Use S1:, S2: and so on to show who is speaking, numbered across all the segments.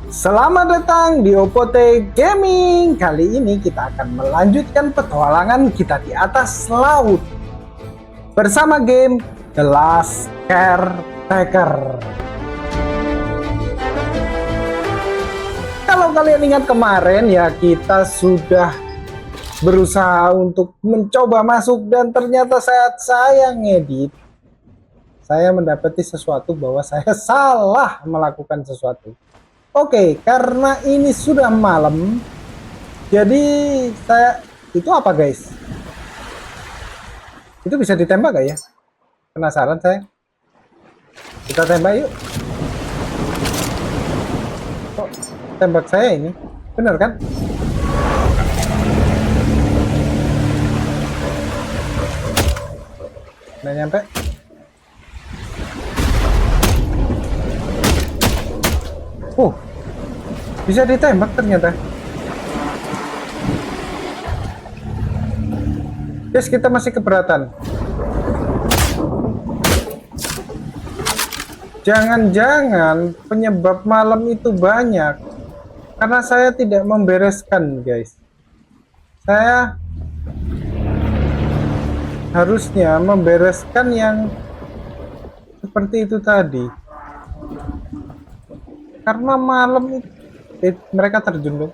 S1: Selamat datang di Opote Gaming. Kali ini kita akan melanjutkan petualangan kita di atas laut bersama game The Last Caretaker. Kalau kalian ingat kemarin ya, kita sudah berusaha untuk mencoba masuk dan ternyata saat saya ngedit, saya mendapati sesuatu bahwa saya salah melakukan sesuatu. Oke, karena ini sudah malam, jadi saya itu apa guys? Itu bisa ditembak gak ya? Penasaran saya. Kita tembak yuk. Kok tembak saya ini? Bener kan? Nggak nyampe. Bisa ditembak ternyata. Guys, kita masih keberatan. Jangan-jangan penyebab malam itu banyak karena saya tidak membereskan, guys. Saya harusnya membereskan yang seperti itu tadi. Karena malam itu mereka terjun.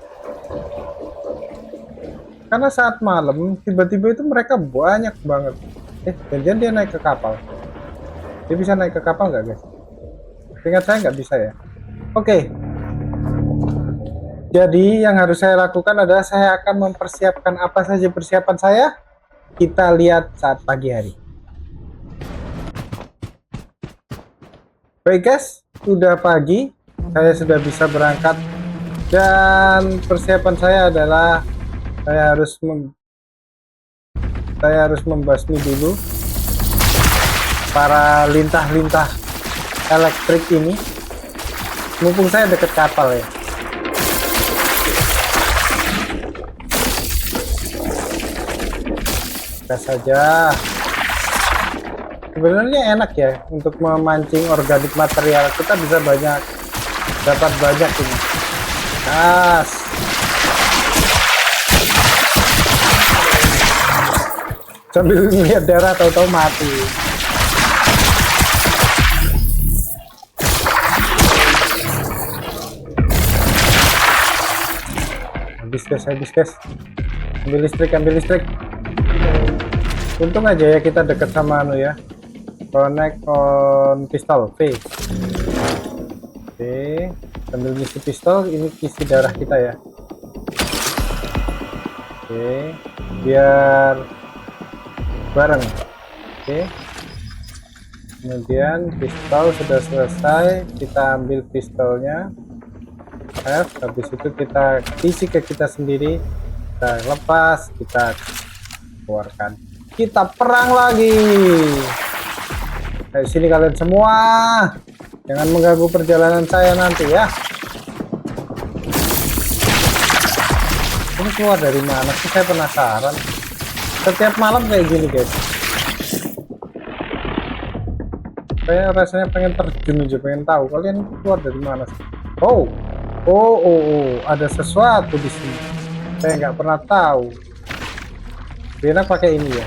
S1: Karena saat malam tiba-tiba itu mereka banyak banget. Jangan dia naik ke kapal. Dia bisa naik ke kapal nggak guys? Ingat saya nggak bisa ya. Oke. Jadi yang harus saya lakukan adalah saya akan mempersiapkan apa saja persiapan saya. Kita lihat saat pagi hari. Baik guys, sudah pagi. Saya sudah bisa berangkat. Dan persiapan saya adalah saya harus membasmi dulu para lintah-lintah elektrik ini. Mumpung saya dekat kapal ya. Gas saja. Sebenarnya enak ya untuk memancing organik material. Kita bisa dapat banyak ini. Gas. Sambil lihat darah tahu-tahu mati. Habis guys. Ambil listrik. Untung aja ya kita dekat sama ya. Connect on pistol V. Oke. Sambil ngisi pistol, ini isi darah kita ya. Oke, biar bareng. Oke, kemudian pistol sudah selesai, kita ambil pistolnya F. Habis itu kita isi ke kita sendiri, kita lepas, kita keluarkan, kita perang lagi. Dari sini kalian semua, jangan mengganggu perjalanan saya nanti ya. Ini keluar dari mana sih? Saya penasaran. Setiap malam kayak gini guys. Saya rasanya pengen terjun aja, pengen tahu kalian keluar dari mana sih. Oh, ada sesuatu di sini. Saya nggak pernah tahu. Enak pakai ini ya.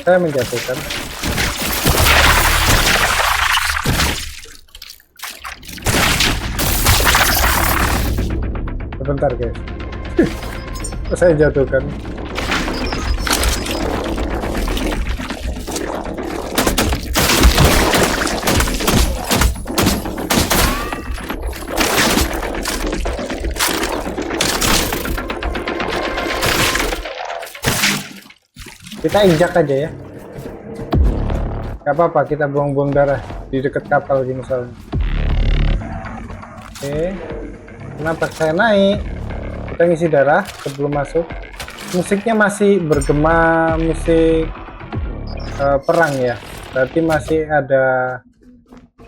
S1: Saya menjatuhkan. Bentar guys. Saya jatuhkan. Kita injak aja ya. Gak apa-apa, kita buang-buang darah di dekat kapal gini misalnya. Oke. Kenapa saya naik? Kita ngisi darah sebelum masuk. Musiknya masih bergema, musik perang ya. Berarti masih ada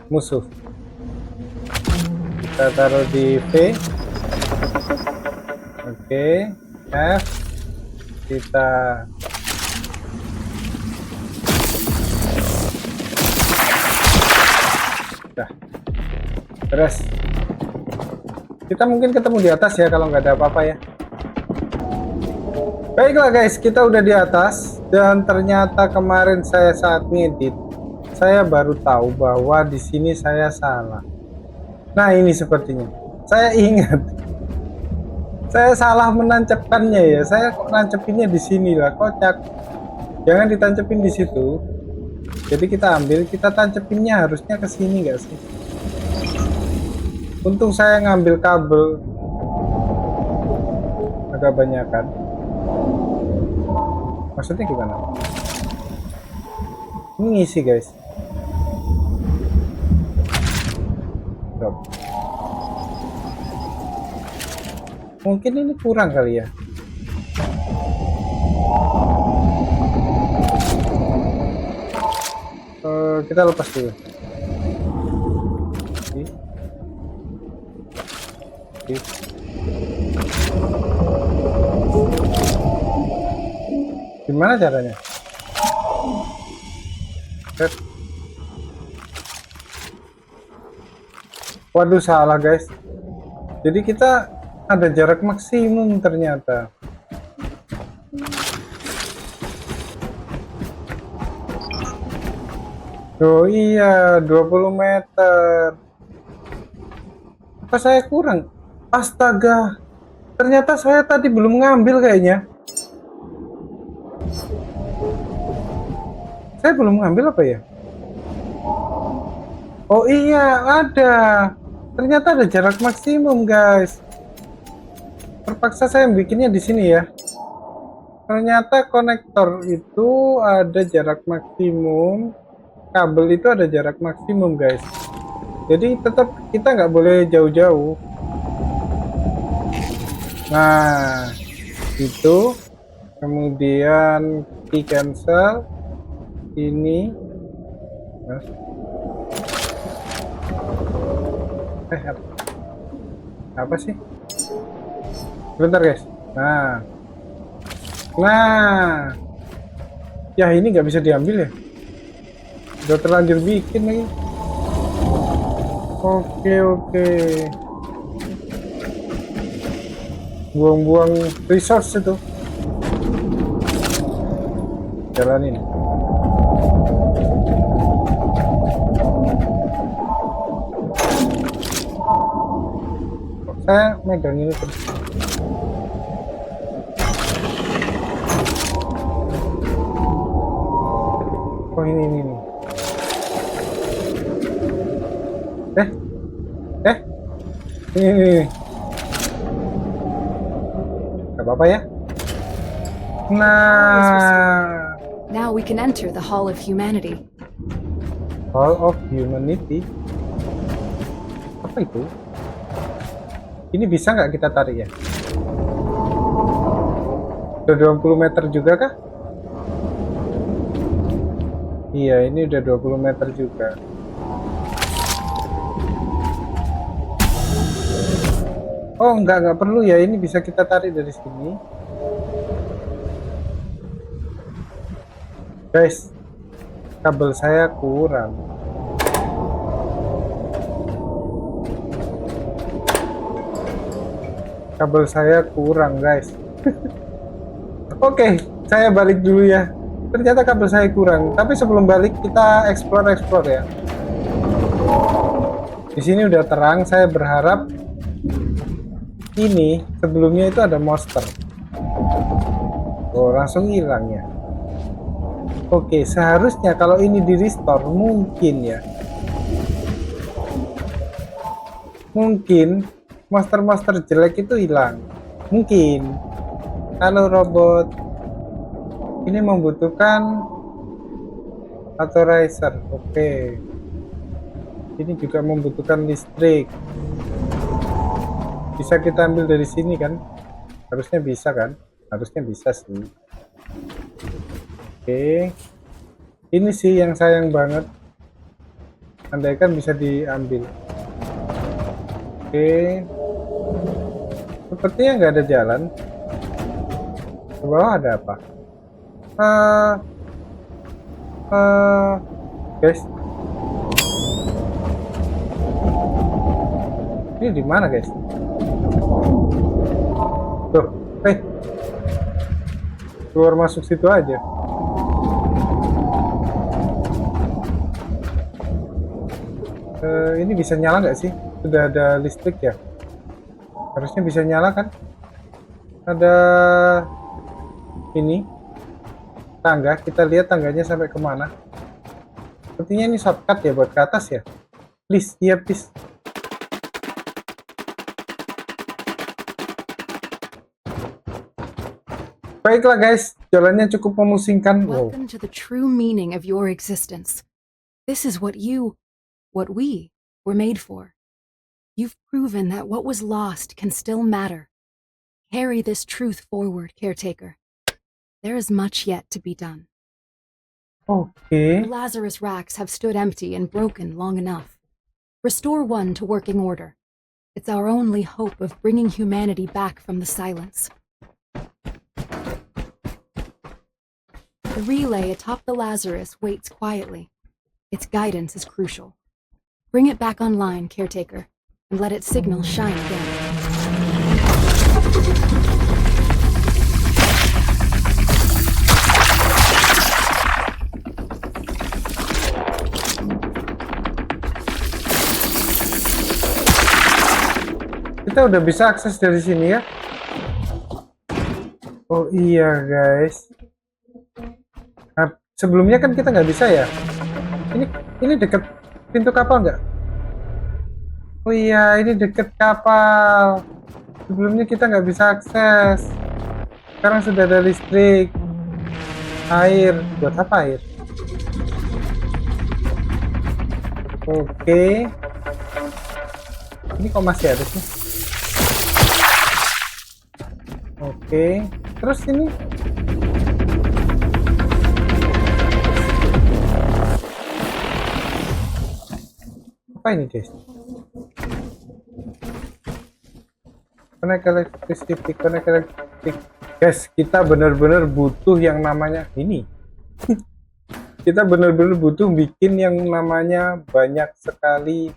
S1: musuh. Kita taruh di V. Oke, F. Kita dah. Terus Kita mungkin ketemu di atas ya kalau nggak ada apa-apa ya. Baiklah guys, kita udah di atas dan ternyata kemarin saya saat ngedit, saya baru tahu bahwa di sini saya salah. Nah ini sepertinya, saya ingat, saya salah menancapkannya ya. Saya kok nancepinnya di sini lah, kocak. Jangan ditancepin di situ. Jadi kita ambil, kita tancepinnya harusnya ke sini nggak sih? Untung saya ngambil kabel agak banyak kan. Maksudnya gimana? Ini ngisi guys. Drop. Mungkin ini kurang kali ya. Kita lepas dulu. Gimana caranya? Waduh, salah guys. Jadi kita ada jarak maksimum ternyata. Oh iya, 20 meter. Apa saya kurang? Astaga. Ternyata saya tadi belum ngambil kayaknya. Saya belum ngambil apa ya? Oh iya, ada. Ternyata ada jarak maksimum, guys. Terpaksa saya bikinnya di sini ya. Ternyata konektor itu ada jarak maksimum. Kabel itu ada jarak maksimum, guys. Jadi tetap kita nggak boleh jauh-jauh. Nah, itu. Kemudian di cancel. Ini. Apa sih? Bentar, guys. Nah. Ya, ini nggak bisa diambil ya. Udah terlanjur bikin lagi. Oke. Buang-buang resource itu. Jalanin. Saya megang ini terus. Oh ini. Ini. Gak apa-apa ya. Nah.
S2: Now we can enter the Hall of Humanity.
S1: Hall of Humanity. Apa itu? Ini bisa nggak kita tarik ya? Udah 20 meter juga kah? Iya, ini udah 20 meter juga. Oh, nggak perlu ya. Ini bisa kita tarik dari sini. Guys, kabel saya kurang. Kabel saya kurang, guys. Oke, saya balik dulu ya. Ternyata kabel saya kurang. Tapi sebelum balik kita explore ya. Di sini udah terang. Saya berharap ini sebelumnya itu ada monster. Oh, langsung hilang ya. Oke, seharusnya kalau ini di restore mungkin ya. Mungkin monster-monster jelek itu hilang. Mungkin. Halo robot. Ini membutuhkan authorizer. Oke. Ini juga membutuhkan listrik. Bisa kita ambil dari sini kan? Harusnya bisa kan? Harusnya bisa sih. Oke. Ini sih yang sayang banget. Andaikan bisa diambil. Oke. Sepertinya nggak ada jalan. Ke bawah ada apa? Guys. Ini di mana, guys? Tuh, keluar masuk situ aja. Ini bisa nyala nggak sih? Sudah ada listrik ya? Harusnya bisa nyala kan? Ada ini tangga, kita lihat tangganya sampai kemana. Sepertinya ini shortcut ya buat ke atas ya. Please, iya please. Baiklah guys, jalannya cukup memusingkan. Wow.
S2: Welcome to the true meaning of your existence. This is what we were made for. You've proven that what was lost can still matter. Carry this truth forward, caretaker. There is much yet to be done.
S1: Oke.
S2: The Lazarus racks have stood empty and broken long enough. Restore one to working order. It's our only hope of bringing humanity back from the silence. The relay atop the Lazarus waits quietly. Its guidance is crucial. Bring it back online, caretaker, and let its signal shine again.
S1: Kita udah bisa akses dari sini ya. Oh iya guys. Nah, sebelumnya kan kita nggak bisa ya. Ini deket pintu kapal nggak? Oh iya, ini deket kapal. Sebelumnya kita nggak bisa akses. Sekarang sudah ada listrik. Air. Buat apa air? Oke. Ini kok masih ada sih? Oke. Terus ini apa ini guys? Connect electric. Guys, kita benar-benar butuh yang namanya ini. Kita benar-benar butuh bikin yang namanya banyak sekali.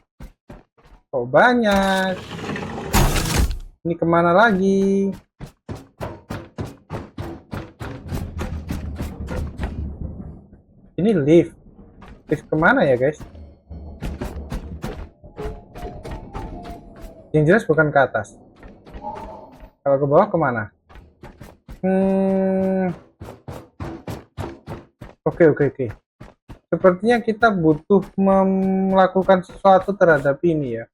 S1: Kok banyak? Ini kemana lagi? Ini lift. Lift kemana ya guys? Yang jelas bukan ke atas. Kalau ke bawah kemana? Oke. Sepertinya kita butuh melakukan sesuatu terhadap ini ya.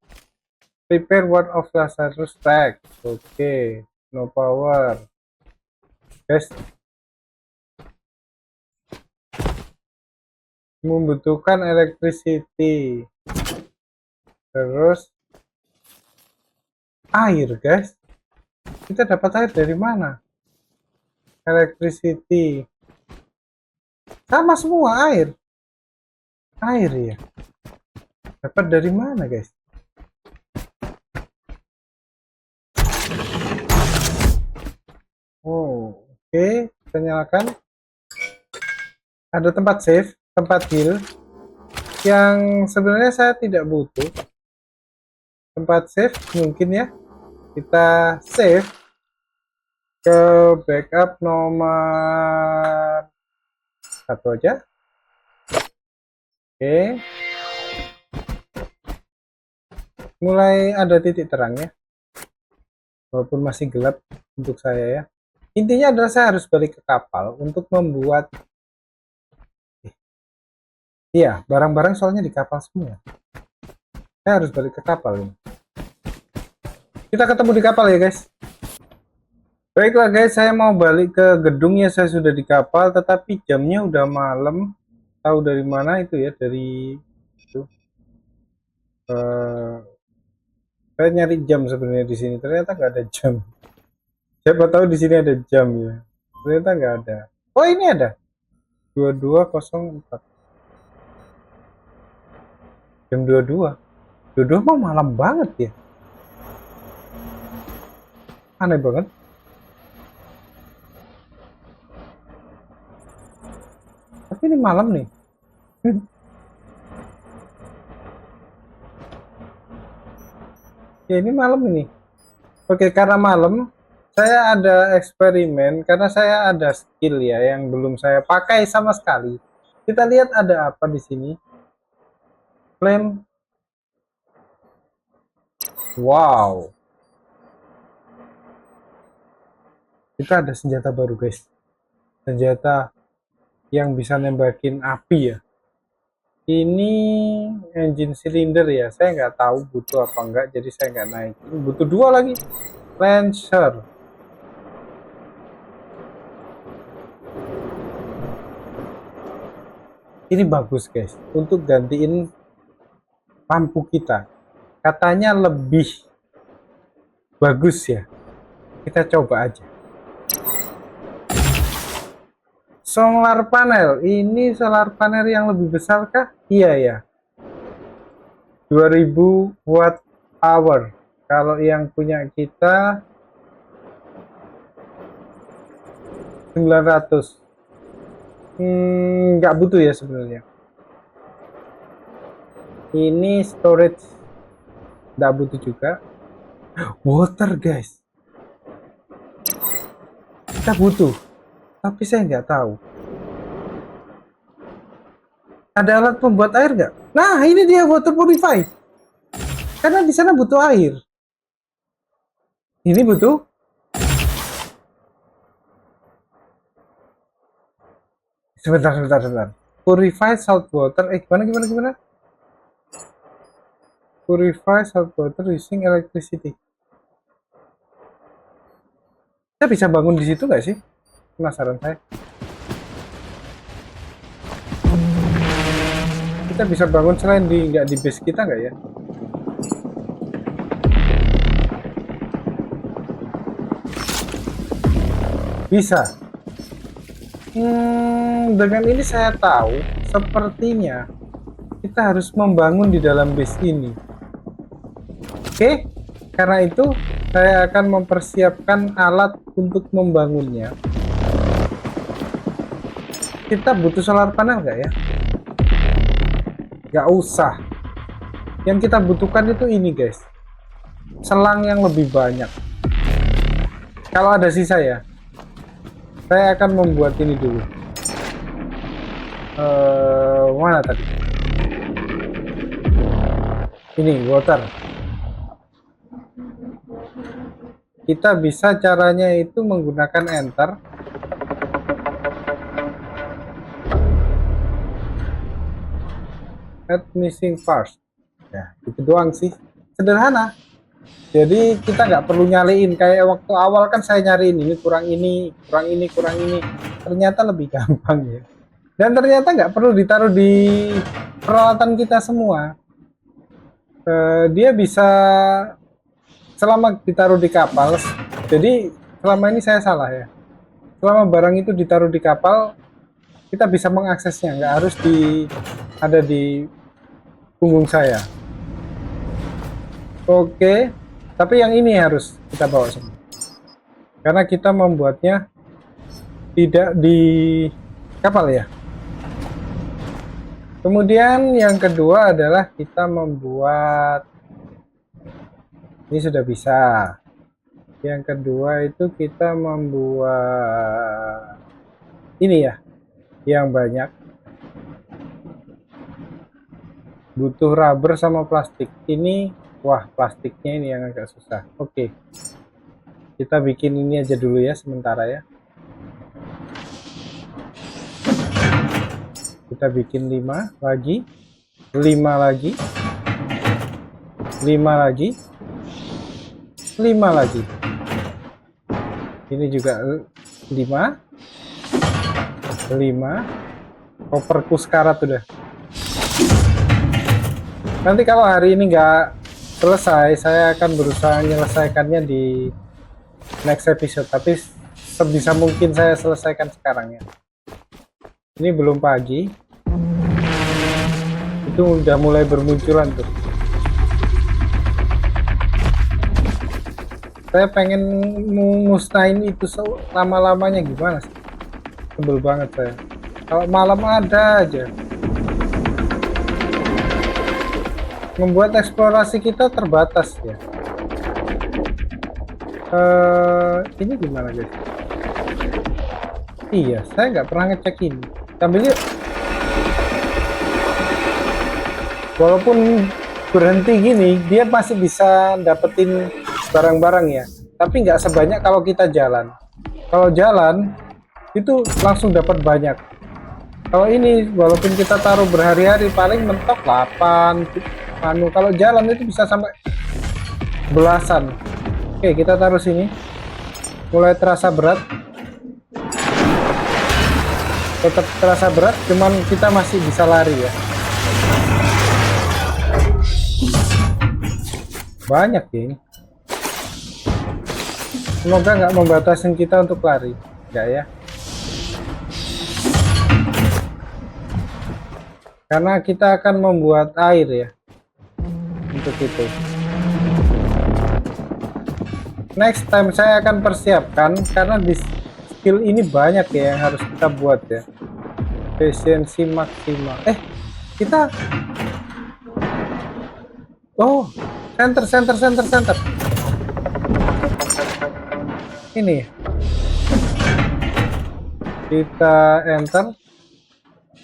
S1: Prepare one of Lazarus stack. Oke. No power. Guys. Membutuhkan electricity. Terus air guys. Kita dapat air dari mana? Electricity. Sama semua air. Air ya. Dapat dari mana guys? Oh, oke. Kita nyalakan. Ada tempat save, tempat heal yang sebenarnya saya tidak butuh. Tempat save mungkin ya. Kita save ke backup nomor 1 aja. Oke. Mulai ada titik terangnya. Walaupun masih gelap untuk saya ya. Intinya adalah saya harus balik ke kapal untuk membuat iya, barang-barang soalnya di kapal semua. Saya harus balik ke kapal ini. Kita ketemu di kapal ya guys. Baiklah guys, saya mau balik ke gedungnya. Saya sudah di kapal, tetapi jamnya udah malam. Tahu dari mana itu ya? Dari itu. Saya nyari jam sebenarnya di sini. Ternyata nggak ada jam. Siapa tahu di sini ada jam ya. Ternyata nggak ada. Oh ini ada. 22.04. Jam 22. 22 mah malam banget ya. Aneh banget. Tapi ini malam nih. Ya ini malam ini. Oke, karena malam, saya ada eksperimen karena saya ada skill ya yang belum saya pakai sama sekali. Kita lihat ada apa di sini. Flame. Wow. Kita ada senjata baru, guys. Senjata yang bisa nembakin api ya. Ini engine cylinder ya. Saya nggak tahu butuh apa enggak, jadi saya nggak naik. Butuh 2 lagi. Lancer. Ini bagus guys, untuk gantiin lampu kita. Katanya lebih bagus ya. Kita coba aja. Solar panel, ini solar panel yang lebih besar kah? Iya ya. 2000 watt hour. Kalau yang punya kita 900. Nggak butuh ya sebenarnya. Ini storage nggak butuh juga. Water guys, kita butuh, tapi saya nggak tahu ada alat pembuat air nggak. Nah ini dia water purify, karena di sana butuh air. Ini butuh. Sebentar. Purify salt water. Gimana? Purify salt water using electricity. Kita bisa bangun di situ nggak sih? Penasaran saya. Kita bisa bangun selain nggak di base kita nggak ya? Bisa. Dengan ini saya tahu sepertinya kita harus membangun di dalam base ini. Oke, karena itu saya akan mempersiapkan alat untuk membangunnya. Kita butuh solar panel nggak ya? Nggak usah. Yang kita butuhkan itu ini guys, selang yang lebih banyak. Kalau ada sisa ya, saya akan membuat ini dulu. Mana tadi? Ini water. Kita bisa caranya itu menggunakan enter. Add missing parts. Ya, itu doang sih. Sederhana. Jadi kita nggak perlu nyaliin kayak waktu awal kan saya nyariin ini kurang ini. Ternyata lebih gampang ya. Dan ternyata nggak perlu ditaruh di peralatan kita semua. Dia bisa selama ditaruh di kapal. Jadi selama ini saya salah ya. Selama barang itu ditaruh di kapal, kita bisa mengaksesnya, nggak harus ada di punggung saya. Oke, tapi yang ini harus kita bawa semua. Karena kita membuatnya tidak di kapal ya. Kemudian yang kedua adalah kita membuat, ini sudah bisa. Yang kedua itu kita membuat ini ya, yang banyak. Butuh rubber sama plastik. Ini, wah plastiknya ini yang agak susah. Oke, kita bikin ini aja dulu ya sementara ya. Kita bikin 5 lagi, 5 lagi, 5 lagi, 5 lagi. Ini juga 5, 5. Koperkus karat udah. Nanti kalau hari ini nggak selesai, saya akan berusaha menyelesaikannya di next episode. Tapi sebisa mungkin saya selesaikan sekarang ya. Ini belum pagi. Itu udah mulai bermunculan tuh. Saya pengen musnahin itu lama-lamanya gimana sih? Sebel banget saya. Kalau malam ada aja. Membuat eksplorasi kita terbatas ya. Ini gimana guys? Iya, saya nggak pernah ngecek ini. Ambil yuk. Walaupun berhenti gini, dia masih bisa dapetin barang-barang ya. Tapi nggak sebanyak kalau kita jalan. Kalau jalan, itu langsung dapat banyak. Kalau ini, walaupun kita taruh berhari-hari, paling mentok 8. Kalau jalan itu bisa sampai belasan. Oke, kita taruh sini. Mulai terasa berat. Tetap terasa berat, cuman kita masih bisa lari ya. Banyak ya. Semoga nggak membatasi kita untuk lari. Nggak ya. Karena kita akan membuat air ya. Untuk itu. Next time saya akan persiapkan karena di skill ini banyak ya yang harus kita buat ya. Efisiensi maksimal. Kita center. Ini. Kita enter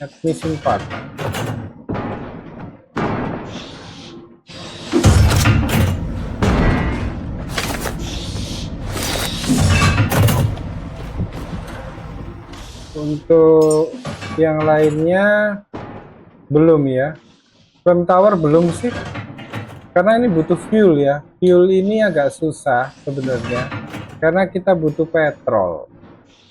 S1: admission part. Untuk yang lainnya belum ya. Flame tower belum sih. Karena ini butuh fuel ya. Fuel ini agak susah sebenarnya. Karena kita butuh petrol.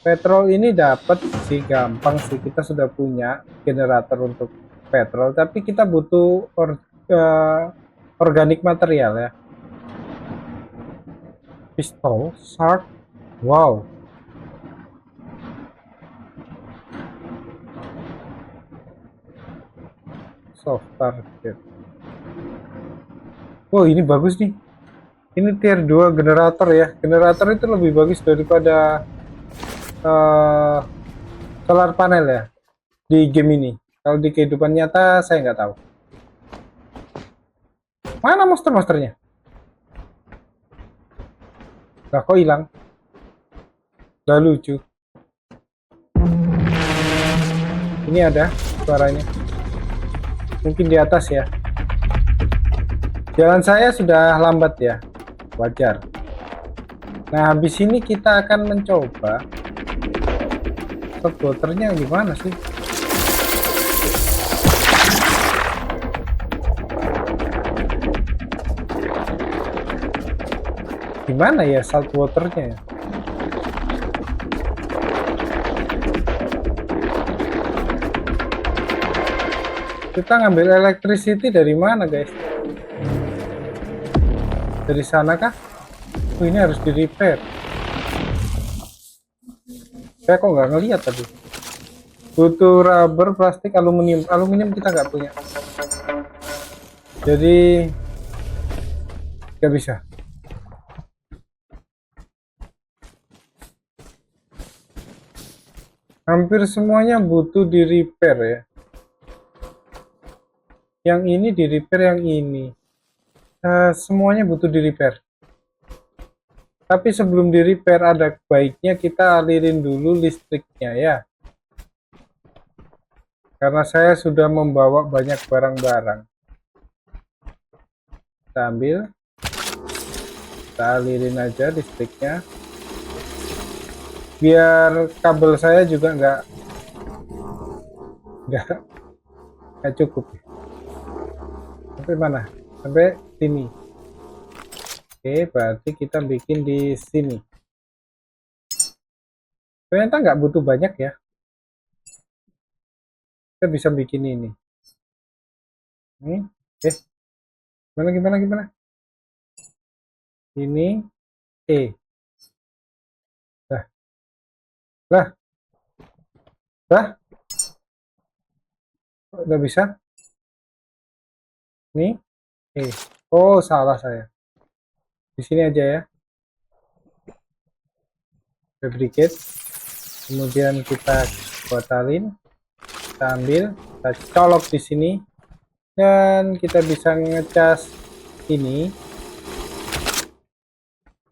S1: Petrol ini dapat sih gampang sih. Kita sudah punya generator untuk petrol. Tapi kita butuh organik material ya. Pistol, shark. Wow. Soft target. Oh, ini bagus nih. Ini tier 2 generator ya. Generator itu lebih bagus daripada solar panel ya di game ini. Kalau di kehidupan nyata saya nggak tahu. Mana monster-monsternya? Lah kok hilang? Udah lucu. Ini ada suaranya. Mungkin di atas ya. Jalan saya sudah lambat ya. Wajar. Nah, habis ini kita akan mencoba. Subwaternya gimana sih? Gimana ya saltwaternya ya? Kita ngambil electricity dari mana guys? Dari sana kah? Oh, ini harus di repair. Saya kok nggak ngeliat tadi. Butuh rubber, plastik, aluminium. Aluminium kita nggak punya. Jadi nggak bisa. Hampir semuanya butuh di repair ya. Yang ini di repair, yang ini semuanya butuh di repair. Tapi sebelum di repair ada baiknya kita alirin dulu listriknya ya. Karena saya sudah membawa banyak barang-barang. Kita ambil, kita alirin aja listriknya. Biar kabel saya juga nggak cukup. Sampai mana? Sampai sini. Oke, berarti kita bikin di sini. Ternyata nggak butuh banyak ya. Kita bisa bikin ini. Gimana? Ini lah, udah bisa. Nih, oh salah saya. Di sini aja ya. Fabricate. Kemudian kita batalin, kita ambil, kita colok di sini, dan kita bisa ngecas ini.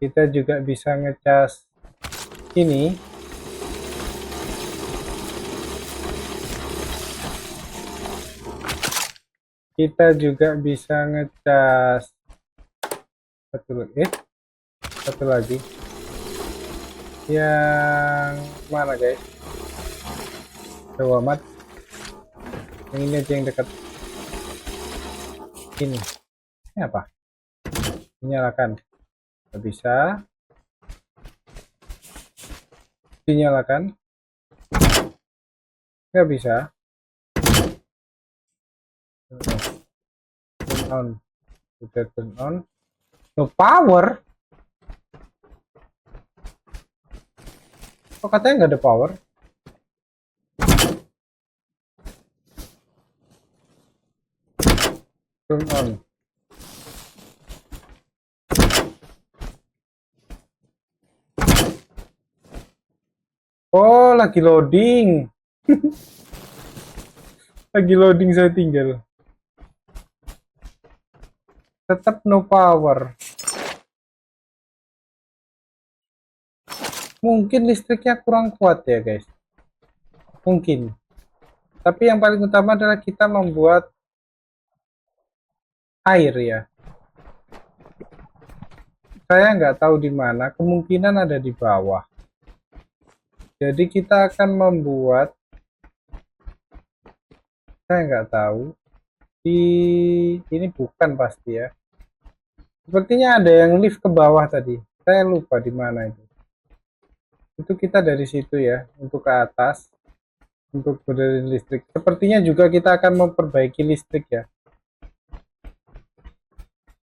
S1: Kita juga bisa ngecas ini. Kita juga bisa ngecas satu lagi. Yang mana guys? Jauh amat. Yang ini aja yang dekat. Ini apa? Dinyalakan. Nggak bisa. Dinyalakan. Nggak bisa. Turn on. Sudah turn on. No power. Kok katanya nggak ada power? Turn on. Oh, lagi loading. Lagi loading, saya tinggal. Tetap no power. Mungkin listriknya kurang kuat ya guys. Mungkin. Tapi yang paling utama adalah kita membuat air ya. Saya nggak tahu di mana. Kemungkinan ada di bawah. Jadi kita akan membuat. Saya nggak tahu. Ini bukan pasti ya. Sepertinya ada yang lift ke bawah tadi. Saya lupa di mana itu. Itu kita dari situ ya, untuk ke atas, untuk berdiri listrik. Sepertinya juga kita akan memperbaiki listrik ya.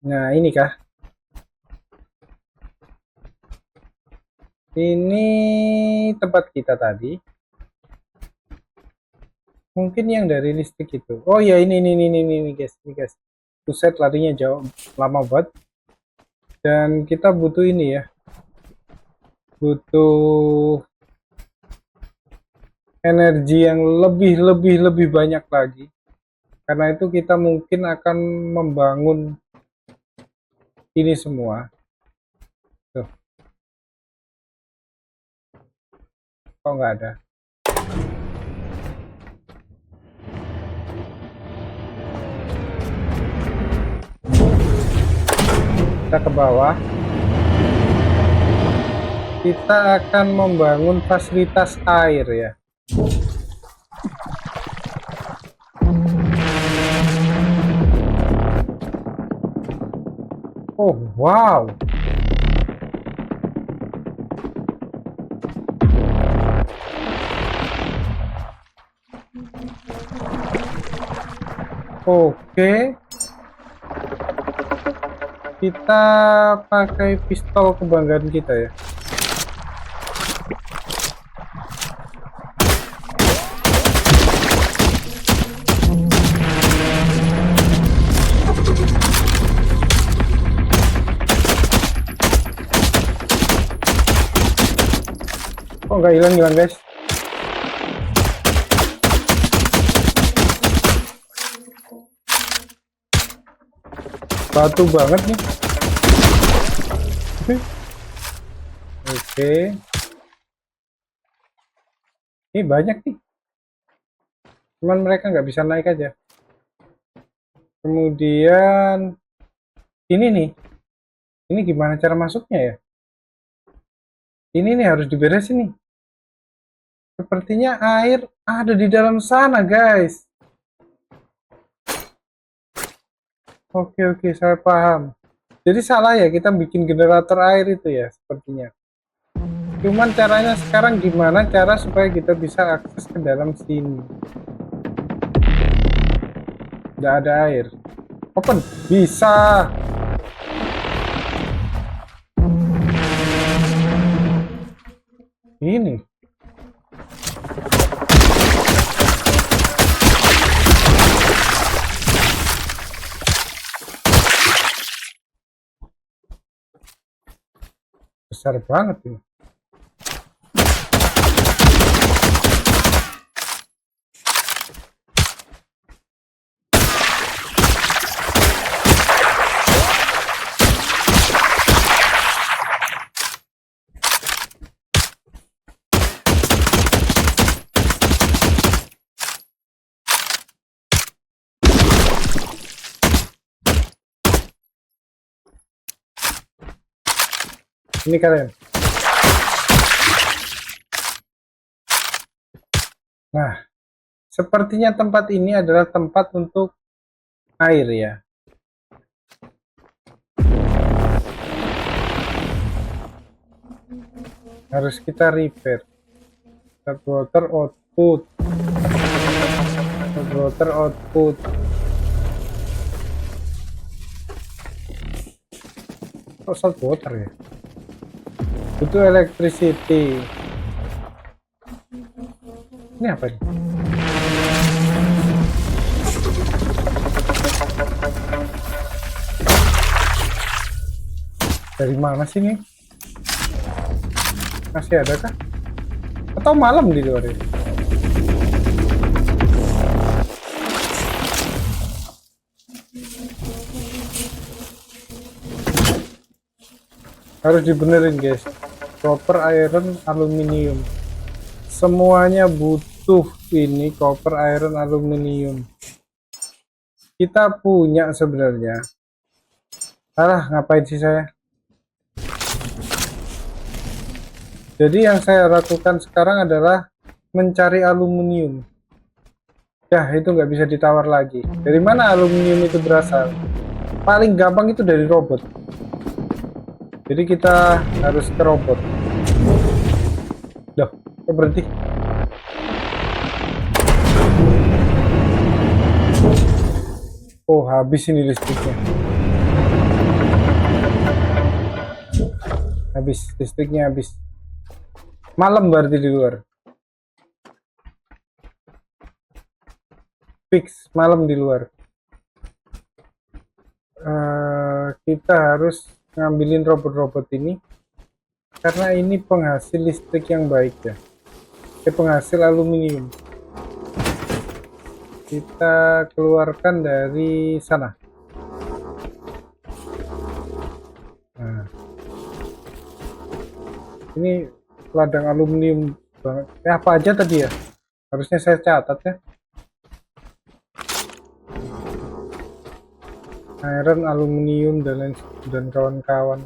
S1: Nah, ini kah? Ini tempat kita tadi. Mungkin yang dari listrik itu. Oh ya, ini guys, ini guys. Buset, larinya jauh, lama banget. Dan kita butuh ini ya. Butuh energi yang lebih banyak lagi. Karena itu kita mungkin akan membangun ini semua. Tuh. Kok nggak ada? Kita ke bawah. Kita akan membangun fasilitas air ya. Oh wow. Oke. Kita pakai pistol kebanggaan kita ya. Kok nggak hilang guys? Batu banget nih. Oke. Ini banyak nih. Cuman mereka nggak bisa naik aja. Kemudian ini nih. Ini gimana cara masuknya ya? Ini nih harus diberesin nih. Sepertinya air ada di dalam sana, guys. Oke, saya paham. Jadi salah ya kita bikin generator air itu ya, sepertinya. Cuman caranya sekarang gimana cara supaya kita bisa akses ke dalam sini? Nggak ada air. Open. Bisa. Ini. Besar banget ini. Ini kalian. Nah, sepertinya tempat ini adalah tempat untuk air ya. Harus kita repair. Water output. Water output. Kok salt water ya? Itu electricity. Ini apa nih? Dari mana sih nih? Masih ada kah? Atau malam di luar ini? Harus dibenerin guys. Copper, iron, aluminium. Semuanya butuh ini copper, iron, aluminium. Kita punya sebenarnya. Alah, ngapain sih saya? Jadi yang saya lakukan sekarang adalah mencari aluminium. Ya, itu nggak bisa ditawar lagi. Dari mana aluminium itu berasal? Paling gampang itu dari robot. Jadi kita harus ke robot. Loh, kok berhenti? Oh, habis ini listriknya. Habis, listriknya habis. Malam berarti di luar. Fix, malam di luar. Kita harus ngambilin robot-robot ini karena ini penghasil listrik yang baik ya. Penghasil aluminium. Kita keluarkan dari sana. Nah, ini ladang aluminium banget. Apa aja tadi ya? Harusnya saya catat ya. Iron, aluminium dan kawan-kawan.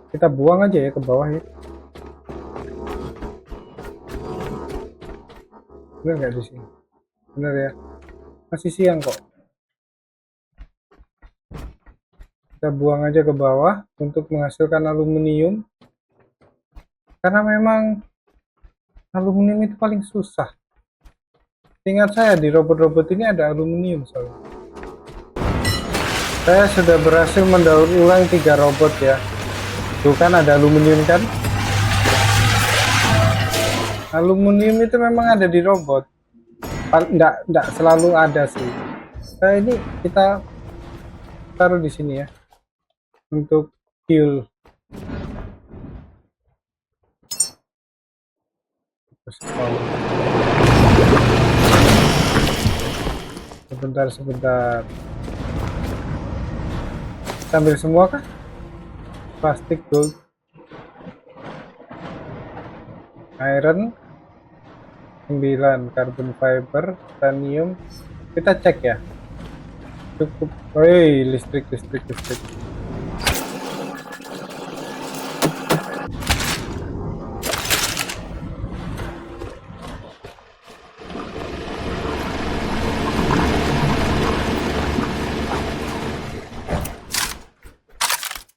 S1: Kita buang aja ya ke bawah ya. Bener nggak di sini? Bener ya. Masih siang kok. Kita buang aja ke bawah untuk menghasilkan aluminium. Karena memang aluminium itu paling susah. Ingat saya di robot-robot ini ada aluminium soalnya. Saya sudah berhasil mendaur ulang 3 robot ya. Tuh kan ada aluminium kan? Aluminium itu memang ada di robot. Enggak selalu ada sih. Nah, ini kita taruh di sini ya. Untuk fuel. Sebentar. Sambil semua kah? Plastik, gold, iron 9, carbon fiber, titanium. Kita cek ya. Cukup. Woi, listrik.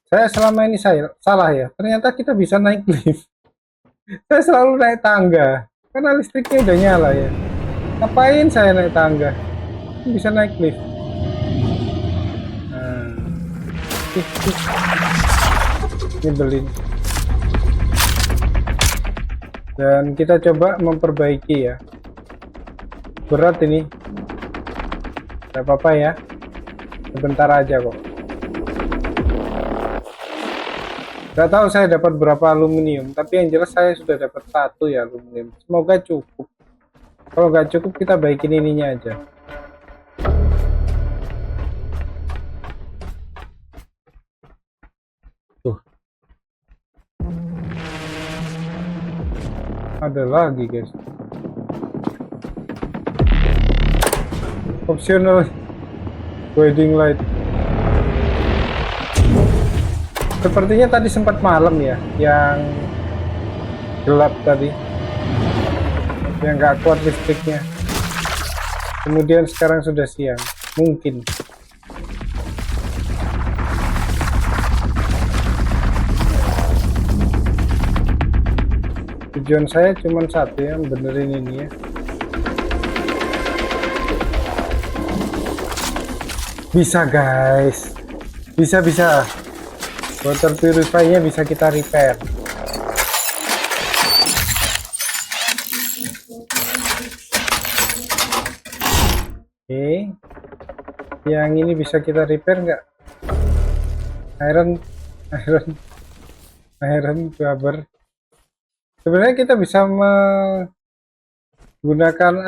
S1: Saya selama ini salah ya. Ternyata kita bisa naik lift. Saya selalu naik tangga karena listriknya udah nyala ya. Ngapain saya naik tangga? Bisa naik lift. Nah. Nyebelin. Dan kita coba memperbaiki ya. Berat ini. Gak apa-apa ya. Sebentar aja kok. Gak tahu saya dapat berapa aluminium, tapi yang jelas saya sudah dapat 1 ya aluminium. Semoga cukup. Kalau nggak cukup kita baikin ininya aja. Tuh. Ada lagi guys. Optional wedding light. Sepertinya tadi sempat malam ya, yang gelap tadi, yang nggak kuat listriknya. Kemudian sekarang sudah siang, mungkin. Tujuan saya cuma satu ya, benerin ini ya. Bisa guys, bisa. Water purify-nya bisa kita repair. Oke, yang ini bisa kita repair nggak? Iron rubber. Sebenarnya kita bisa menggunakan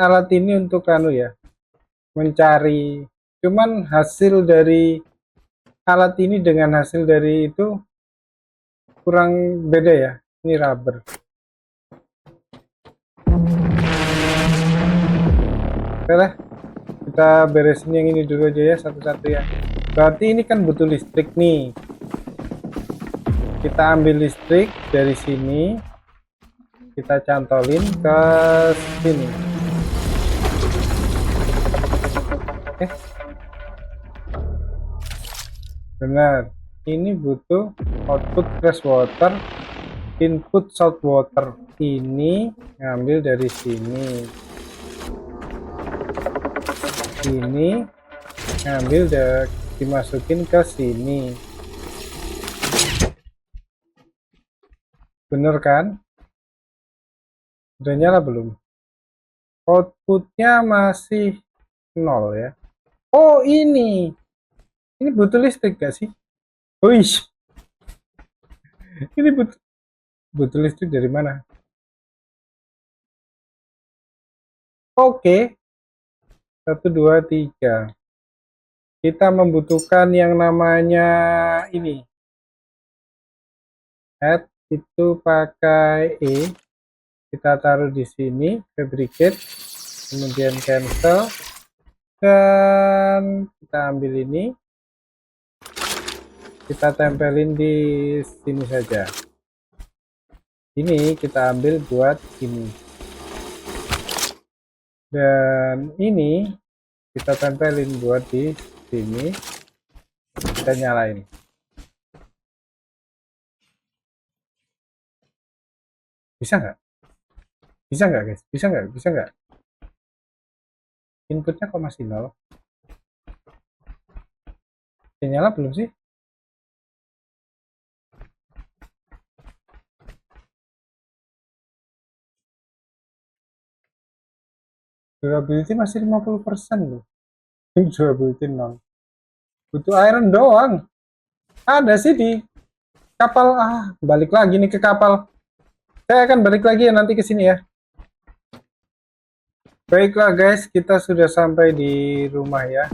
S1: alat ini untuk ya, mencari. Cuman hasil dari alat ini dengan hasil dari itu kurang beda ya. Ini rubber. Oke lah, kita beresin yang ini dulu aja ya, satu-satu ya. Berarti ini kan butuh listrik nih. Kita ambil listrik dari sini, kita cantolin ke sini. Oke. Benar. Ini butuh output fresh water, input salt water. Ini ngambil dari sini. Ini ngambil dimasukin ke sini. Bener kan? Udah nyala belum? Outputnya masih 0 ya. Oh ini butuh listrik gak sih? Wih, ini butuh listrik dari mana? Oke, 1, 2, 3. Kita membutuhkan yang namanya ini. Add itu pakai E. Kita taruh di sini, fabricate, kemudian cancel, dan kita ambil ini, kita tempelin di sini saja. Ini kita ambil buat ini, dan ini kita tempelin buat di sini. Kita nyalain. Bisa nggak? Bisa nggak guys? Bisa nggak? Inputnya kok masih 0? Udah nyala belum sih? Durability masih 50% loh. Durability 0. Butuh iron doang. Ada sih di kapal. Balik lagi nih ke kapal. Saya akan balik lagi ya nanti ke sini ya. Baiklah guys, kita sudah sampai di rumah ya.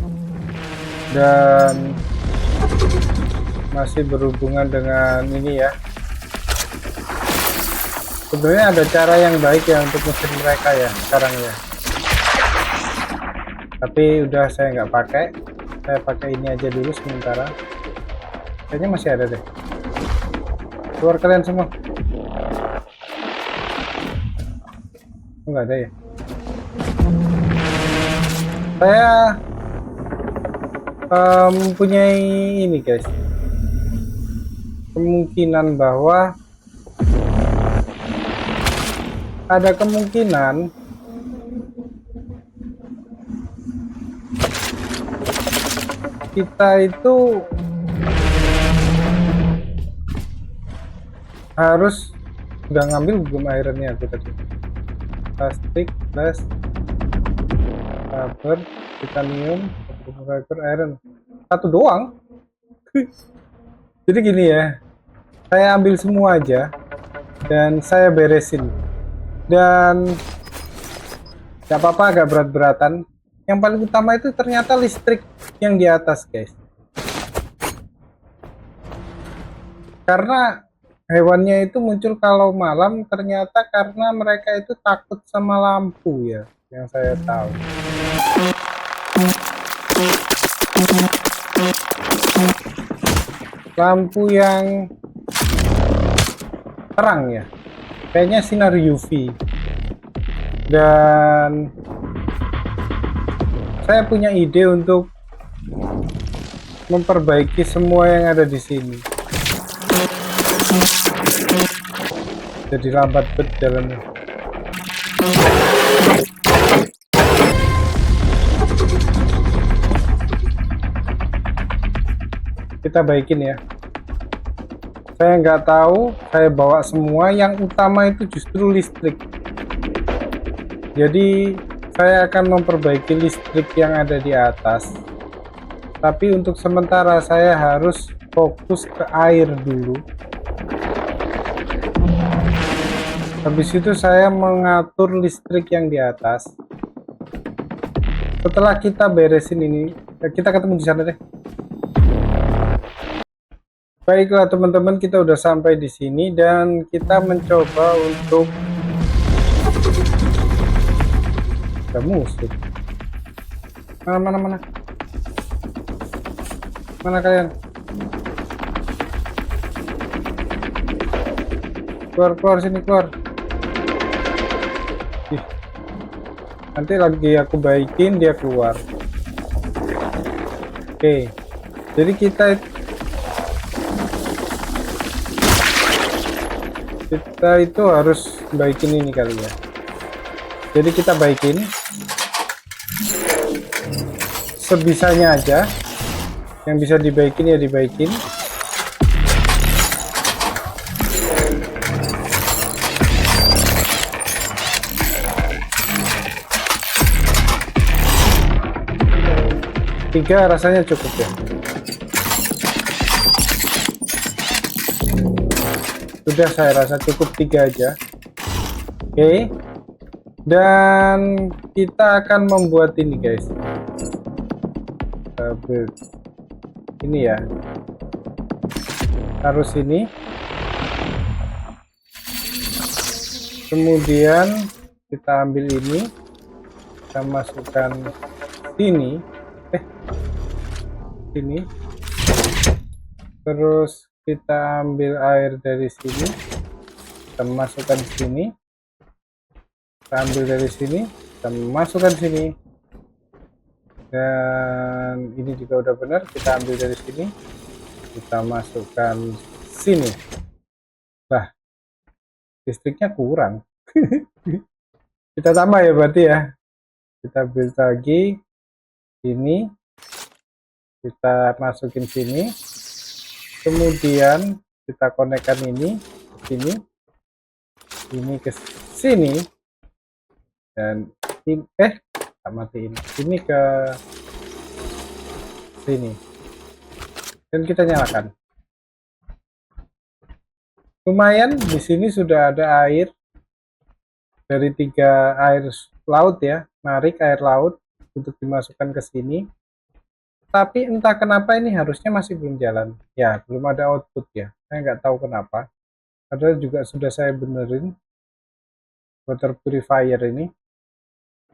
S1: Dan masih berhubungan dengan ini ya. Sebenarnya ada cara yang baik ya untuk mesin mereka ya sekarang ya. Tapi udah saya nggak pakai. Saya pakai ini aja dulu sementara. Kayaknya masih ada deh. Keluar kalian semua. Nggak ada ya. Saya mempunyai ini guys, kemungkinan bahwa ada kemungkinan kita itu harus udah ngambil belum ironnya aku tadi. Plastik, glass, rubber, titanium, fiber, iron. Satu doang. Jadi gini ya, saya ambil semua aja dan saya beresin. Dan gak apa-apa agak berat-beratan. Yang paling utama itu ternyata listrik yang di atas guys. Karena hewannya itu muncul kalau malam, ternyata karena mereka itu takut sama lampu ya, yang saya tahu. lampu yang terang ya, kayaknya sinar UV. Dan saya punya ide untuk memperbaiki semua yang ada di sini. Jadi lambat bet jalannya. Kita baikin ya. Saya nggak tahu, saya bawa semua. Yang utama itu justru listrik. Jadi saya akan memperbaiki listrik yang ada di atas. Tapi untuk sementara saya harus fokus ke air dulu. Habis itu saya mengatur listrik yang di atas. Setelah kita beresin ini, kita ketemu di sana deh. Baiklah teman-teman, kita udah sampai di sini dan kita mencoba untuk ada musuh. Mana kalian? Keluar sini, keluar. Ih. Nanti lagi aku baikin dia keluar. Oke. Jadi kita itu harus baikin ini kali ya. Jadi kita baikin sebisanya aja. Yang bisa dibaikin ya dibaikin. Tiga rasanya cukup ya. Sudah, saya rasa cukup 3 aja. Oke. Dan kita akan membuat ini guys. Ini ya. Harus ini. Kemudian kita ambil ini. Kita masukkan sini. Sini. Terus kita ambil air dari sini, kita masukkan di sini, kita ambil dari sini, kita masukkan sini, dan ini juga udah benar. Kita ambil dari sini, kita masukkan sini. Nah, listriknya kurang. Kita tambah ya berarti ya. Kita build lagi ini, kita masukin sini. Kemudian kita konekkan ini ke sini, ini ke sini, dan ini matiin ini ke sini, dan kita nyalakan. Lumayan, di sini sudah ada air dari 3 air laut ya, narik air laut untuk dimasukkan ke sini. Tapi entah kenapa ini harusnya masih belum jalan. Ya, belum ada output ya. Saya nggak tahu kenapa. Padahal juga sudah saya benerin water purifier ini.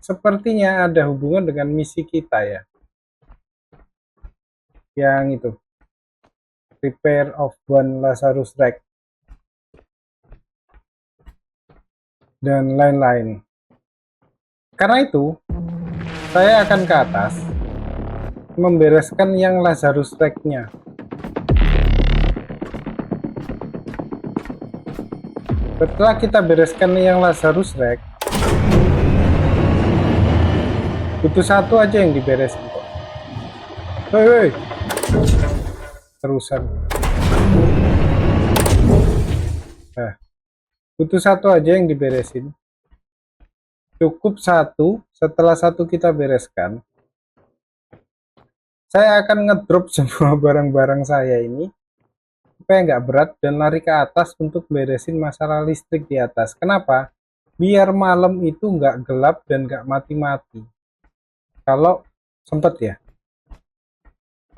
S1: Sepertinya ada hubungan dengan misi kita ya. Yang itu. Repair of one Lazarus Wreck. Dan lain-lain. Karena itu, saya akan ke atas. Membereskan yang Lazarus Wreck-nya. Setelah kita bereskan yang Lazarus Wreck, butuh 1 aja yang diberesin kok. Hei, terusan. Nah, butuh 1 aja yang diberesin. Cukup 1. Setelah 1 kita bereskan, saya akan ngedrop semua barang-barang saya ini supaya nggak berat dan lari ke atas untuk beresin masalah listrik di atas. Kenapa? Biar malam itu nggak gelap dan nggak mati-mati. Kalau sempet ya.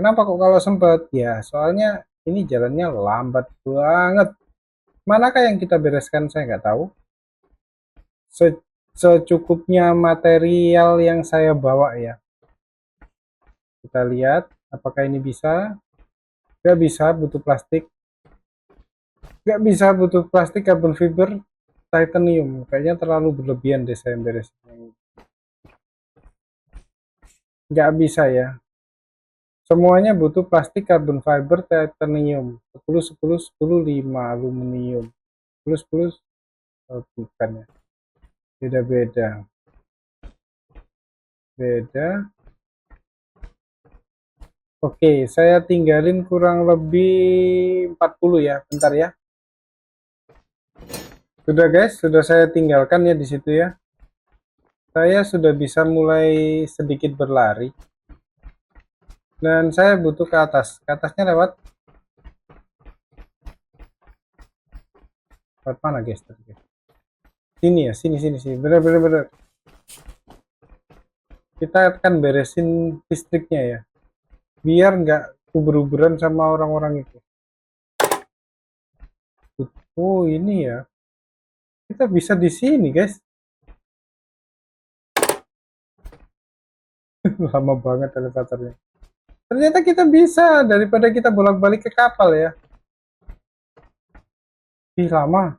S1: Kenapa kok kalau sempet? Ya soalnya ini jalannya lambat banget. Manakah yang kita bereskan saya nggak tahu. Secukupnya material yang saya bawa ya. Kita lihat apakah ini bisa. Nggak bisa, butuh plastik. Nggak bisa, butuh plastik, carbon fiber, titanium. Kayaknya terlalu berlebihan deh saya beresin. Nggak bisa ya. Semuanya butuh plastik, carbon fiber, titanium. 10, 10, 10, 5, aluminium. 10, 10, oh, bukan ya. Beda-beda. Beda. Oke, saya tinggalin kurang lebih 40 ya. Bentar ya. Sudah guys, sudah saya tinggalkan ya di situ ya. Saya sudah bisa mulai sedikit berlari. Dan saya butuh ke atas. Ke atasnya lewat mana guys? Sini ya, sini. Bener. Kita akan beresin listriknya ya. Biar nggak uber-uberan sama orang-orang itu. Oh ini ya. Kita bisa di sini guys. Lama banget elevatornya. Ternyata kita bisa daripada kita bolak-balik ke kapal ya. Ih lama.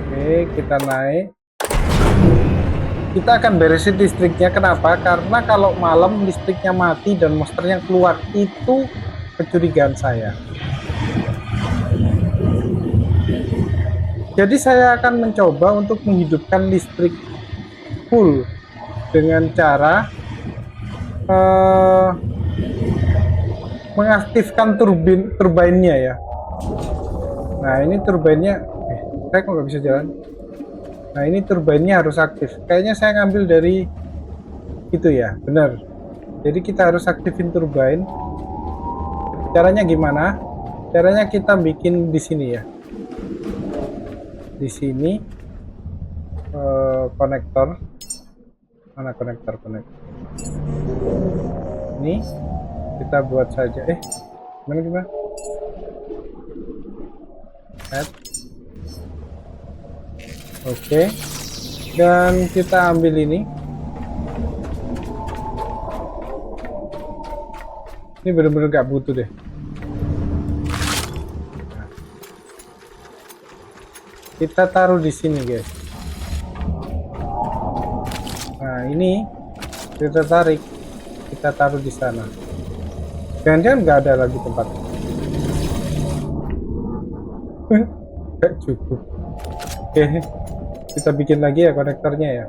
S1: Oke, kita naik. Kita akan beresin listriknya. Kenapa? Karena kalau malam listriknya mati dan monsternya keluar, itu kecurigaan saya. Jadi saya akan mencoba untuk menghidupkan listrik full dengan cara mengaktifkan turbinnya ya. Nah ini turbinnya, saya kok nggak bisa jalan. Nah ini turbinnya harus aktif. Kayaknya saya ngambil dari itu ya, benar. Jadi kita harus aktifin turbin. Caranya gimana? Caranya kita bikin di sini ya. Di sini konektor. Mana konektor? Ini kita buat saja. Gimana? Oke. Dan kita ambil ini. Ini benar-benar gak butuh deh. Kita taruh di sini guys. Nah ini kita tarik, kita taruh di sana. Jangan-jangan nggak ada lagi tempat. Nggak cukup. Oke, kita bikin lagi ya konektornya ya.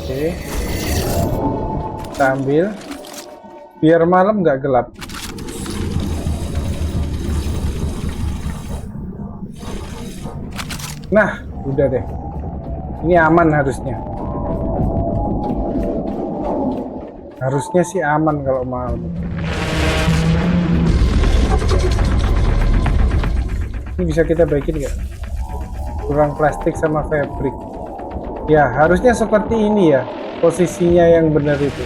S1: Oke, kita ambil biar malam nggak gelap. Nah, udah deh. Ini aman harusnya. Harusnya sih aman kalau malam. Ini bisa kita baikin nggak? Kurang plastik sama fabric. Ya, harusnya seperti ini ya. Posisinya yang benar itu.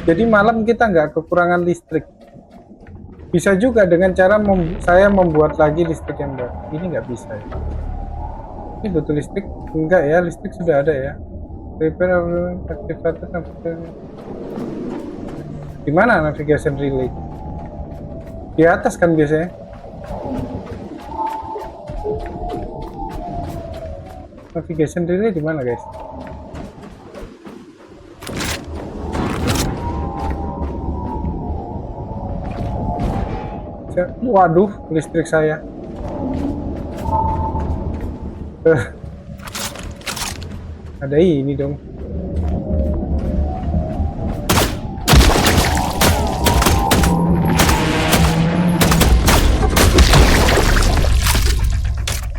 S1: Jadi malam kita nggak kekurangan listrik. Bisa juga dengan cara saya membuat lagi listrik yang baru. Ini nggak bisa ya. Ini butuh listrik? Enggak ya, listrik sudah ada ya. Repair activator. Di mana navigation relay? Di atas kan biasanya. Navigation relay di mana, guys? Waduh, listrik saya. Ada ini dong.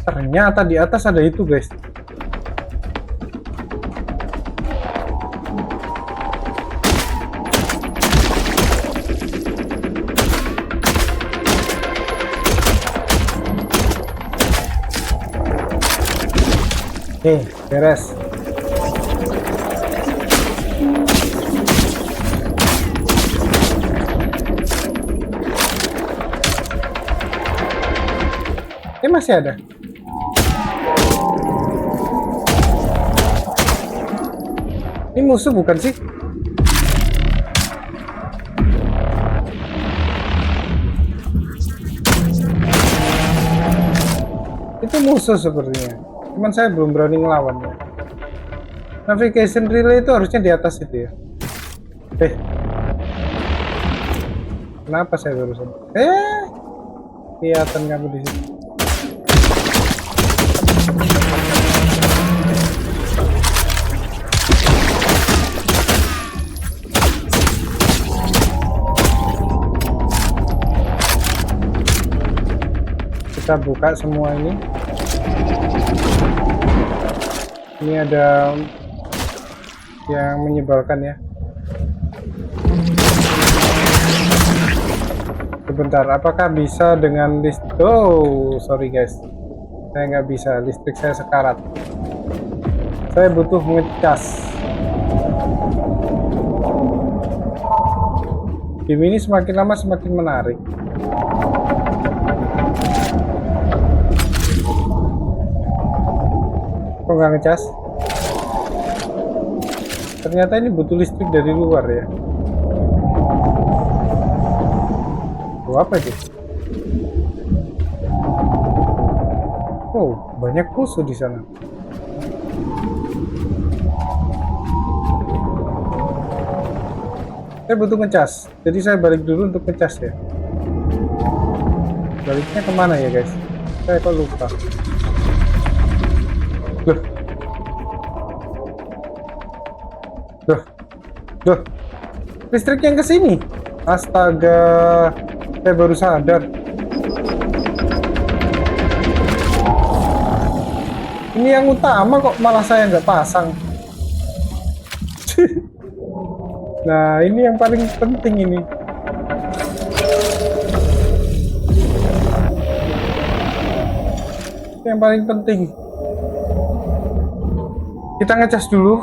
S1: Ternyata di atas ada itu, guys. Beres. masih ada. Ini musuh bukan sih? Itu musuh sepertinya. Cuman saya belum berani ngelawannya. Navigation relay itu harusnya di atas itu ya. Kenapa saya barusan? Kelihatan kamu di situ. Kita buka semua ini. Ini ada yang menyebalkan ya. Sebentar, apakah bisa dengan listrik? Oh, sorry guys, saya nggak bisa, listrik saya sekarat. Saya butuh ngecas. Game ini semakin lama semakin menarik. Kok nggak ngecas? Ternyata ini butuh listrik dari luar ya. Apa itu? Oh, banyak musuh di sana. Saya butuh ngecas, jadi saya balik dulu untuk ngecas ya. Baliknya kemana ya guys? Saya kok lupa. Loh, listrik yang ke sini. Astaga, saya baru sadar. Ini yang utama kok malah saya nggak pasang. Nah, ini yang paling penting ini. Yang paling penting. Kita ngecas dulu.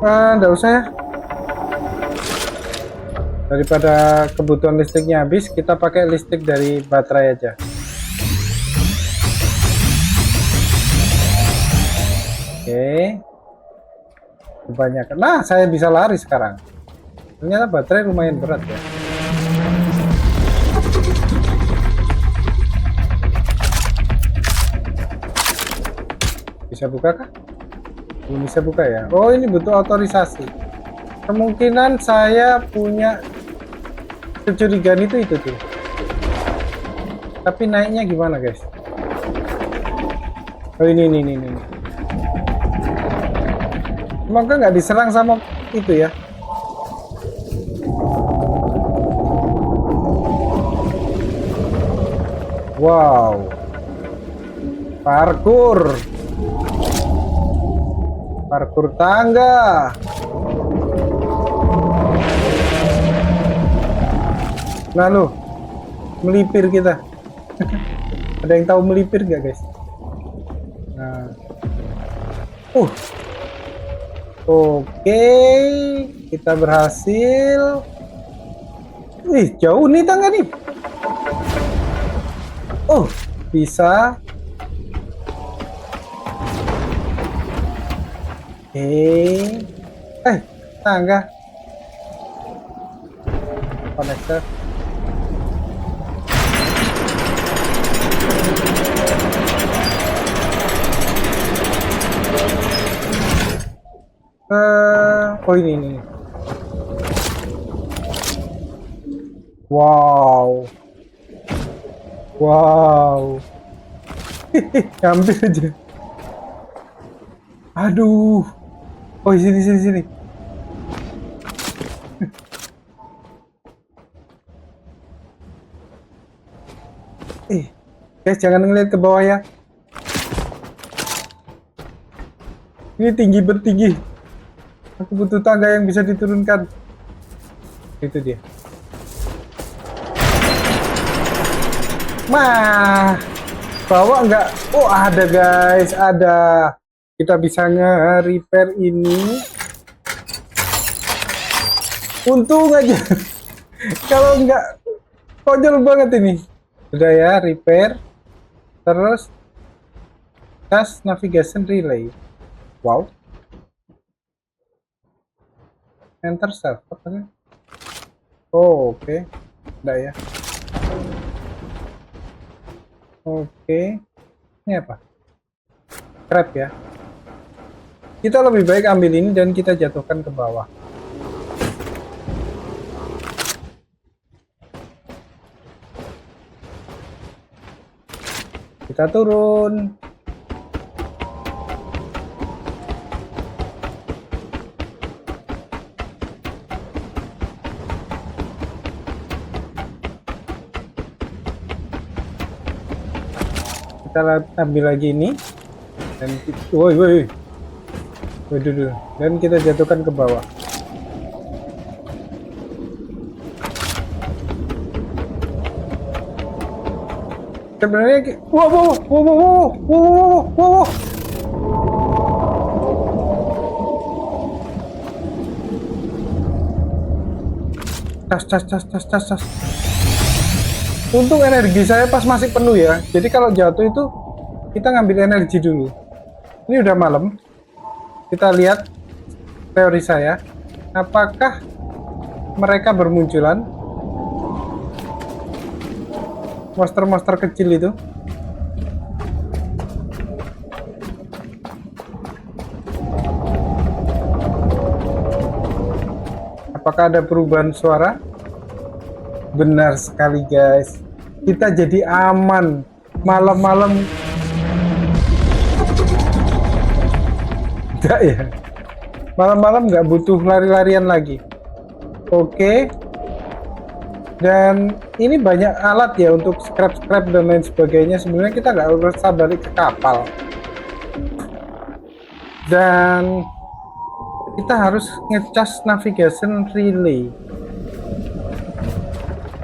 S1: Nggak usah ya. Daripada kebutuhan listriknya habis, kita pakai listrik dari baterai aja. Oke. Kebanyakan. Nah, saya bisa lari sekarang. Ternyata baterai lumayan berat ya. Bisa buka kah? Belum bisa buka ya. Oh, ini butuh otorisasi. Kemungkinan saya punya kecurigaan itu tuh. Tapi naiknya gimana guys? Oh ini. Semoga nggak diserang sama itu ya. Wow. Parkur tangga. Nah lo, melipir kita. Ada yang tahu melipir gak guys? Nah, oke, kita berhasil. Wih, jauh nih tangga nih. Oh, bisa. Tangga. Konektor. Oh ini. Wow. Ambil aja. Aduh. Oh sini. Guys, jangan ngeliat ke bawah ya. Ini bertinggi. Aku butuh tangga yang bisa diturunkan. Itu dia. Bawa nggak? Oh ada guys, ada. Kita bisa nge-repair ini. Untung aja. Kalau nggak, konyol banget ini. Udah ya, repair. Terus Tes navigation relay. Wow. Enter start. Apa sih? Oh, oke. Enggak ya. Oke. Ini apa? Trap ya. Kita lebih baik ambil ini dan kita jatuhkan ke bawah. Kita turun. Kita ambil lagi ini dan woi waduh, dan kita jatuhkan ke bawah. Sebenarnya wow. Tas. Untung energi saya pas masih penuh ya. Jadi kalau jatuh itu kita ngambil energi dulu. Ini udah malam. Kita lihat teori saya. Apakah mereka bermunculan? Monster-monster kecil itu. Apakah ada perubahan suara? Benar sekali guys. Kita jadi aman malam-malam. Enggak ya. Malam-malam nggak butuh lari-larian lagi. Oke. Dan ini banyak alat ya untuk scrap dan lain sebagainya. Sebenarnya kita nggak usah balik ke kapal. Dan kita harus ngecas navigation relay.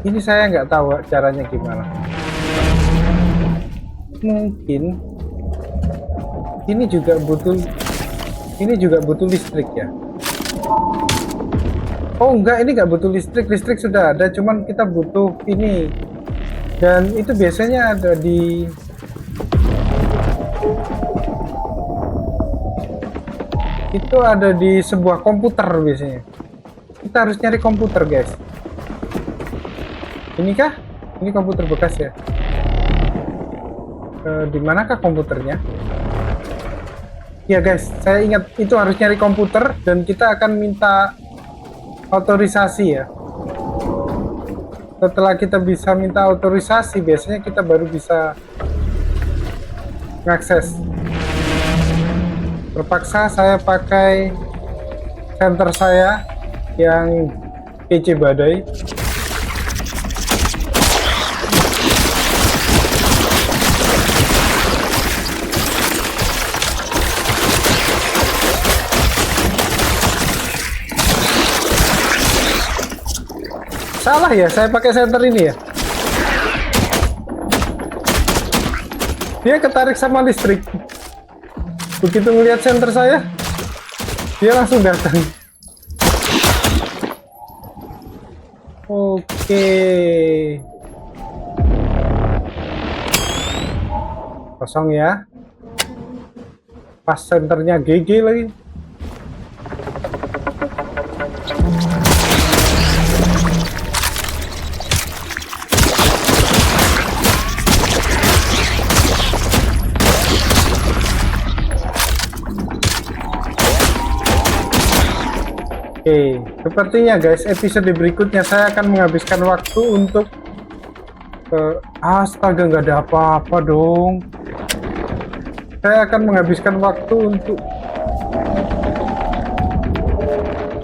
S1: Ini saya nggak tahu caranya gimana. Mungkin ini juga butuh listrik ya. Oh enggak, ini nggak butuh listrik sudah ada, cuman kita butuh ini. Dan itu biasanya ada di sebuah komputer biasanya. Kita harus nyari komputer guys. Ini kah? Ini komputer bekas ya. Di manakah komputernya? Ya guys, saya ingat itu harus nyari komputer dan kita akan minta otorisasi ya. Setelah kita bisa minta otorisasi, biasanya kita baru bisa mengakses. Terpaksa saya pakai center saya yang PC badai. Salah ya, saya pakai center ini ya. Dia ketarik sama listrik. Begitu melihat center saya, dia langsung datang. Oke. Kosong ya. Pas centernya GG lagi. Oke, sepertinya guys, episode berikutnya saya akan menghabiskan waktu untuk astaga, nggak ada apa-apa dong. Saya akan menghabiskan waktu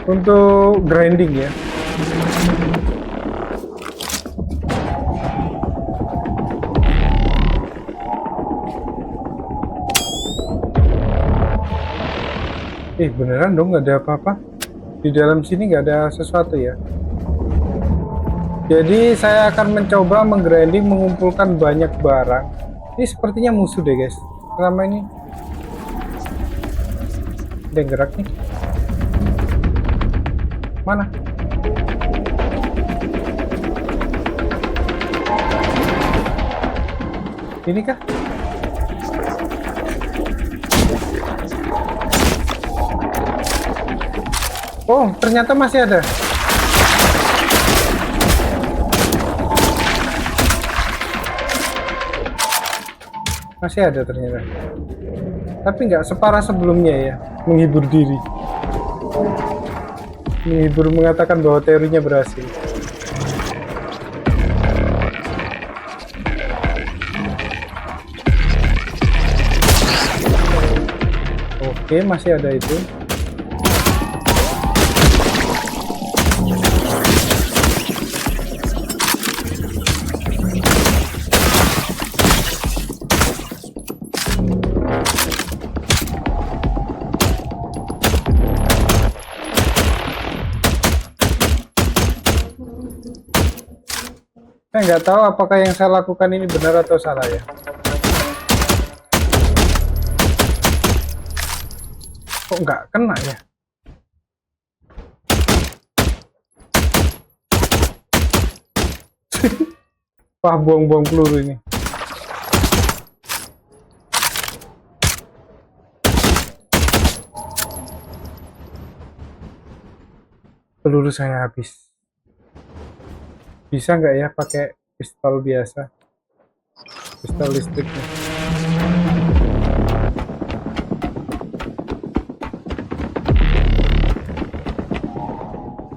S1: untuk grinding ya. Beneran dong nggak ada apa-apa. Di dalam sini nggak ada sesuatu ya. Jadi saya akan mencoba menggrinding, mengumpulkan banyak barang. Ini sepertinya musuh deh guys. Selama ini ada yang gerak nih. Mana? Ini kah? Oh, ternyata masih ada. Masih ada ternyata. Tapi nggak separah sebelumnya ya, menghibur diri. Menghibur mengatakan bahwa teorinya berhasil. Oke, masih ada itu. Saya nggak tahu apakah yang saya lakukan ini benar atau salah ya. Kok nggak kena ya? Wah, buang-buang peluru ini. Peluru saya habis. Bisa nggak ya pakai pistol biasa? Pistol listriknya.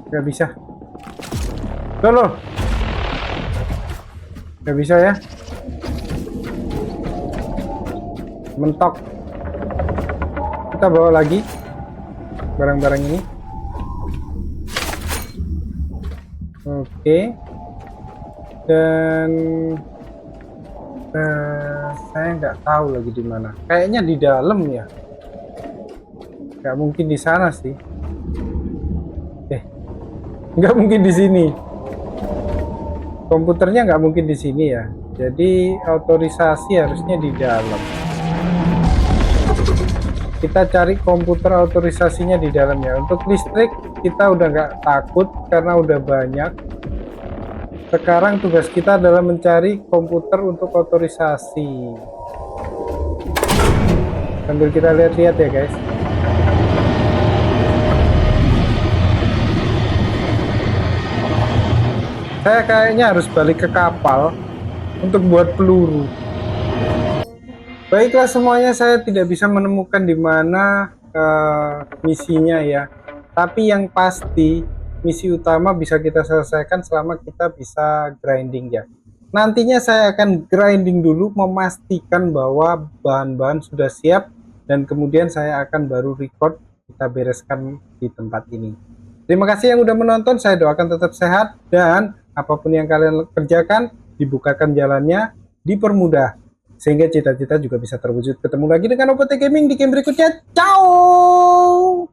S1: Nggak bisa. Loh. Nggak bisa ya. Mentok. Kita bawa lagi barang-barang ini. Oke. Dan saya nggak tahu lagi di mana. Kayaknya di dalam ya. Nggak mungkin di sana sih. Nggak mungkin di sini. Komputernya nggak mungkin di sini ya. Jadi otorisasi harusnya di dalam. Kita cari komputer otorisasinya di dalam ya. Untuk listrik kita udah nggak takut karena udah banyak. Sekarang tugas kita adalah mencari komputer untuk otorisasi. Sambil kita lihat-lihat ya guys. Saya kayaknya harus balik ke kapal untuk buat peluru. Baiklah semuanya, saya tidak bisa menemukan di mana misinya ya. Tapi yang pasti misi utama bisa kita selesaikan selama kita bisa grinding ya. Nantinya saya akan grinding dulu memastikan bahwa bahan-bahan sudah siap dan kemudian saya akan baru record kita bereskan di tempat ini. Terima kasih yang udah menonton, saya doakan tetap sehat dan apapun yang kalian kerjakan dibukakan jalannya, dipermudah sehingga cita-cita juga bisa terwujud. Ketemu lagi dengan OPT Gaming di game berikutnya. Ciao.